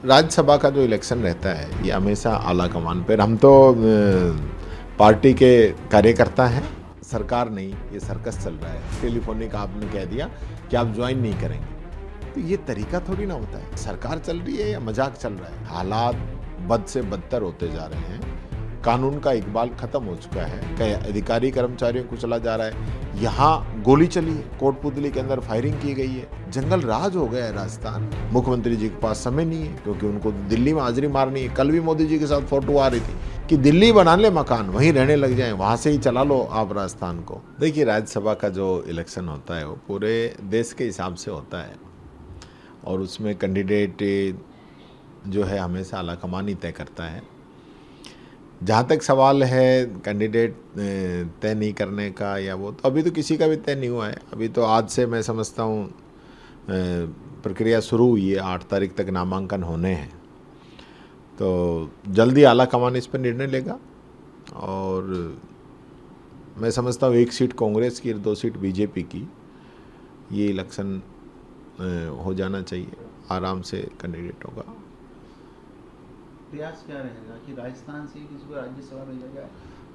राज्यसभा का जो इलेक्शन रहता है ये हमेशा आला कमान पर। हम तो पार्टी के कार्यकर्ता हैं, सरकार नहीं। ये सर्कस चल रहा है। टेलीफोनिक आपने कह दिया कि आप ज्वाइन नहीं करेंगे, तो ये तरीका थोड़ी ना होता है। सरकार चल रही है या मजाक चल रहा है? हालात बद से बदतर होते जा रहे हैं। कानून का इकबाल खत्म हो चुका है। कई अधिकारी कर्मचारियों को चला जा रहा है। यहाँ गोली चली है, कोटपुतली के अंदर फायरिंग की गई है। जंगल राज हो गया है राजस्थान। मुख्यमंत्री जी के पास समय नहीं है क्योंकि उनको दिल्ली में हाजिरी मारनी है। कल भी मोदी जी के साथ फोटो आ रही थी कि दिल्ली बना ले मकान, वहीं रहने लग जाएं, वहां से ही चला लो आप राजस्थान को। देखिए, राज्यसभा का जो इलेक्शन होता है वो पूरे देश के हिसाब से होता है और उसमें कैंडिडेट जो है हमेशा आलाकमान ही तय करता है। जहाँ तक सवाल है कैंडिडेट तय नहीं करने का या वो, तो अभी तो किसी का भी तय नहीं हुआ है। अभी तो आज से मैं समझता हूँ प्रक्रिया शुरू हुई है। 8 तारीख तक नामांकन होने हैं, तो जल्दी आला कमान इस पर निर्णय लेगा। और मैं समझता हूँ 1 सीट कांग्रेस की और 2 सीट बीजेपी की, ये इलेक्शन हो जाना चाहिए। आराम से कैंडिडेट होगा। प्रयास क्या रहेगा कि राजस्थान से किसी को राज्यसभा भेजा जाए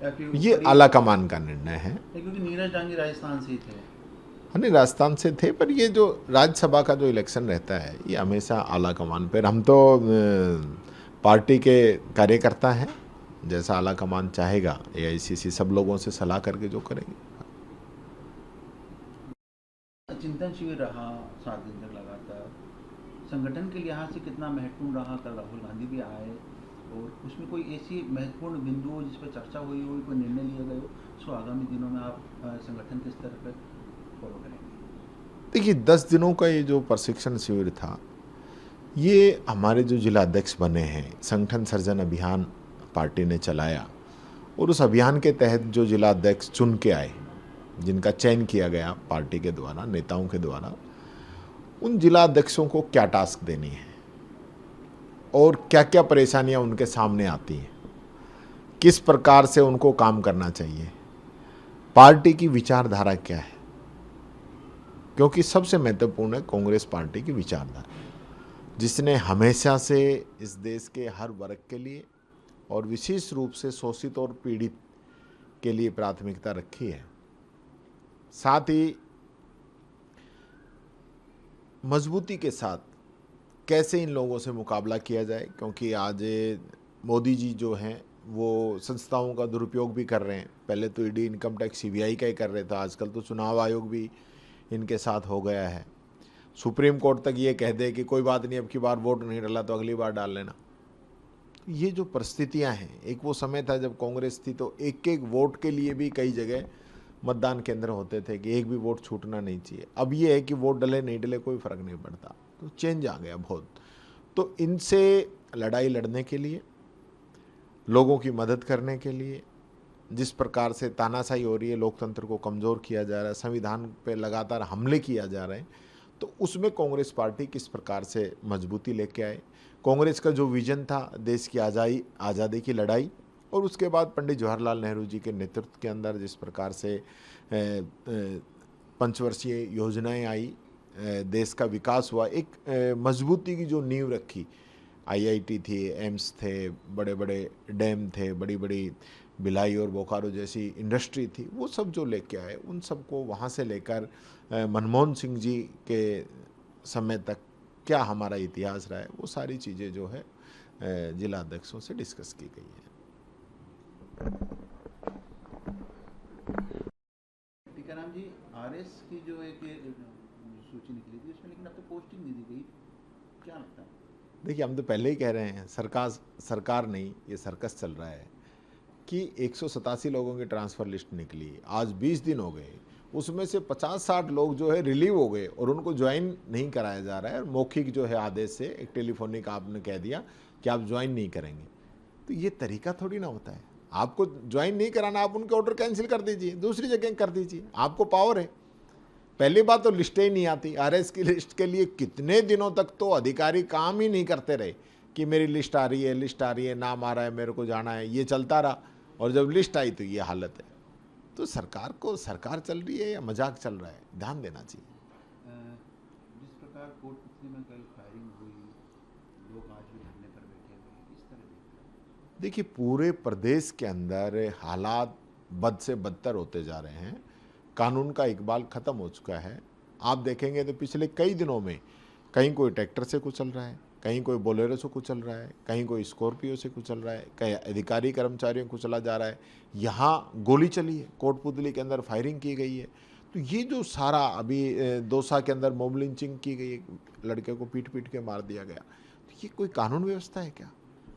या फिर ये आला कमान का निर्णय है, क्योंकि नीरज डांगी राजस्थान से ही थे। नहीं, राजस्थान से थे, पर ये जो राज्यसभा का जो इलेक्शन रहता है ये हमेशा आला कमान पर। हम तो पार्टी के कार्यकर्ता हैं। जैसा आला कमान चाहेगा, एआईसीसी सब लोगों से सलाह करके जो करेंगे। चिंतन शिविर रहा 7 दिन तक लगातार। संगठन के लिहाज से कितना महत्वपूर्ण रहा? कल राहुल गांधी भी आए और उसमें कोई ऐसी महत्वपूर्ण बिंदु हो जिस पर चर्चा हुई हो, कोई निर्णय लिया गया हो, सो आगामी दिनों में आप संगठन के स्तर पर फॉलो करेंगे? देखिए, 10 दिनों का ये जो प्रशिक्षण शिविर था, ये हमारे जो जिला अध्यक्ष बने हैं, संगठन सर्जन अभियान पार्टी ने चलाया और उस अभियान के तहत जो जिला अध्यक्ष चुन के आए, जिनका चयन किया गया पार्टी के द्वारा, नेताओं के द्वारा, उन जिला अध्यक्षों को क्या टास्क देनी है और क्या क्या परेशानियां उनके सामने आती हैं, किस प्रकार से उनको काम करना चाहिए, पार्टी की विचारधारा क्या है। क्योंकि सबसे महत्वपूर्ण है कांग्रेस पार्टी की विचारधारा, जिसने हमेशा से इस देश के हर वर्ग के लिए और विशेष रूप से शोषित और पीड़ित के लिए प्राथमिकता रखी है। साथ ही मजबूती के साथ कैसे इन लोगों से मुकाबला किया जाए, क्योंकि आज मोदी जी जो हैं वो संस्थाओं का दुरुपयोग भी कर रहे हैं। पहले तो ईडी, इनकम टैक्स, सीबीआई का ही कर रहे थे, आजकल तो चुनाव आयोग भी इनके साथ हो गया है। सुप्रीम कोर्ट तक ये कह दे कि कोई बात नहीं, अब की बार वोट नहीं डाला तो अगली बार डाल लेना। ये जो परिस्थितियां हैं, एक वो समय था जब कांग्रेस थी तो एक एक वोट के लिए भी कई जगह मतदान केंद्र होते थे कि एक भी वोट छूटना नहीं चाहिए। अब ये है कि वोट डले नहीं डले कोई फर्क नहीं पड़ता, तो चेंज आ गया बहुत। तो इनसे लड़ाई लड़ने के लिए, लोगों की मदद करने के लिए, जिस प्रकार से तानाशाही हो रही है, लोकतंत्र को कमज़ोर किया जा रहा है, संविधान पे लगातार हमले किया जा रहे हैं, तो उसमें कांग्रेस पार्टी किस प्रकार से मजबूती लेके आए। कांग्रेस का जो विजन था देश की आज़ादी की लड़ाई, और उसके बाद पंडित जवाहरलाल नेहरू जी के नेतृत्व के अंदर जिस प्रकार से पंचवर्षीय योजनाएं आई, देश का विकास हुआ, एक मजबूती की जो नींव रखी। आईआईटी थी, एम्स थे, बड़े बड़े डैम थे, बड़ी बड़ी भिलाई और बोकारो जैसी इंडस्ट्री थी, वो सब जो लेके आए, उन सबको वहाँ से लेकर मनमोहन सिंह जी के समय तक क्या हमारा इतिहास रहा है, वो सारी चीज़ें जो है जिला अध्यक्षों से डिस्कस की गई है। टीकाराम जी, आरएस की जो एक सूची निकली थी उसमें, लेकिन अब तो पोस्टिंग नहीं दी गई, क्या लगता है? देखिए, हम तो पहले ही कह रहे हैं, सरकार नहीं, ये सर्कस चल रहा है कि 187 लोगों की ट्रांसफ़र लिस्ट निकली, आज 20 दिन हो गए, उसमें से 50-60 लोग जो है रिलीव हो गए और उनको ज्वाइन नहीं कराया जा रहा है। और मौखिक जो है आदेश से, एक टेलीफोनिक आपने कह दिया कि आप ज्वाइन नहीं करेंगे, तो ये तरीका थोड़ी ना होता है। आपको ज्वाइन नहीं कराना, आप उनके ऑर्डर कैंसिल कर दीजिए, दूसरी जगह कर दीजिए, आपको पावर है। पहली बात तो लिस्टें ही नहीं आती। आरएस की लिस्ट के लिए कितने दिनों तक तो अधिकारी काम ही नहीं करते रहे कि मेरी लिस्ट आ रही है, लिस्ट आ रही है, नाम आ रहा है, मेरे को जाना है, ये चलता रहा। और जब लिस्ट आई तो ये हालत है। तो सरकार चल रही है या मजाक चल रहा है, ध्यान देना चाहिए। जिस प्रकार कोटपुतली में कल फायरिंग हुई, लोग आज भी देखिए, पूरे प्रदेश के अंदर हालात बद से बदतर होते जा रहे हैं। कानून का इकबाल ख़त्म हो चुका है। आप देखेंगे तो पिछले कई दिनों में कहीं कोई ट्रैक्टर से कुचल रहा है, कहीं कोई बोलेरो से कुचल रहा है, कहीं कोई स्कॉर्पियो से कुचल रहा है, कहीं अधिकारी कर्मचारियों को कुचला जा रहा है। यहाँ गोली चली है, कोटपुतली के अंदर फायरिंग की गई है। तो ये जो सारा अभी दौसा के अंदर मॉब लिंचिंग की गई, लड़के को पीट पीट के मार दिया गया, तो ये कोई कानून व्यवस्था है क्या?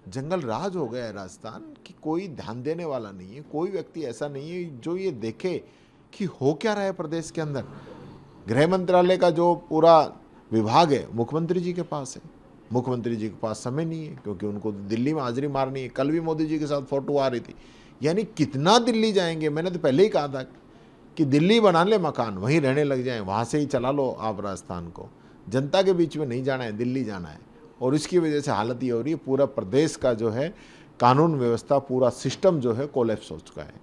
जंगल राज हो गया है राजस्थान कि कोई ध्यान देने वाला नहीं है। कोई व्यक्ति ऐसा नहीं है जो ये देखे कि हो क्या रहा है प्रदेश के अंदर। गृह मंत्रालय का जो पूरा विभाग है मुख्यमंत्री जी के पास है। मुख्यमंत्री जी के पास समय नहीं है क्योंकि उनको दिल्ली में हाजिरी मारनी है। कल भी मोदी जी के साथ फोटो आ रही थी। यानी कितना दिल्ली जाएंगे? मैंने तो पहले ही कहा था कि दिल्ली बना ले मकान, वहीं रहने लग जाएं, वहाँ से ही चला लो आप राजस्थान को। जनता के बीच में नहीं जाना है, दिल्ली जाना है। और इसकी वजह से हालत ये हो रही है, पूरा प्रदेश का जो है कानून व्यवस्था, पूरा सिस्टम जो है कोलैप्स हो चुका है।